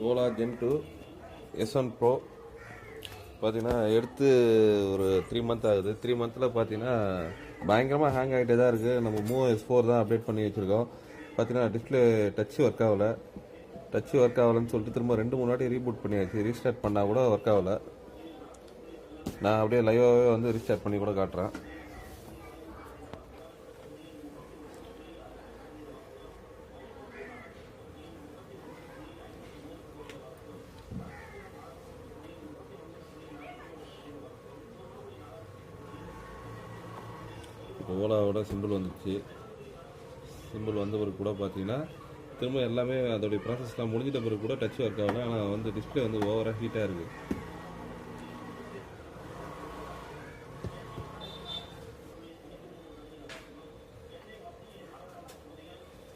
Ola gen 2 S1 bro பார்த்தீங்கன்னா எடுத்து ஒரு 3 மந்த் ஆகுது. 3 மந்தில் பார்த்தீங்கன்னா பயங்கரமாக ஹேங் ஆகிட்டே தான் இருக்குது. நம்ம மூவ் S4 தான் அப்டேட் பண்ணி வச்சுருக்கோம். பார்த்தீங்கன்னா டிஸ்பிளே டச் ஒர்க் ஆகலைன்னு சொல்லிட்டு திரும்ப 2-3 வாட்டி ரீபூட் பண்ணியாச்சு. ரீஸ்டார்ட் பண்ணால் கூட ஒர்க் ஆகலை. நான் அப்படியே லைவாகவே வந்து ரீஸ்டார்ட் பண்ணி கூட காட்டுறேன். இப்போ ஓலாவோட சிம்பிள் வந்துச்சு. சிம்பிள் வந்த பிறகு கூட பார்த்தீங்கன்னா திரும்ப எல்லாமே அதோடைய ப்ராசஸ்லாம் முடிஞ்சிட்ட பிறகு கூட டச் ஒர்க் ஆகலை. ஆனால் வந்து டிஸ்பிளே வந்து ஓவராக ஹீட்டாக இருக்குது.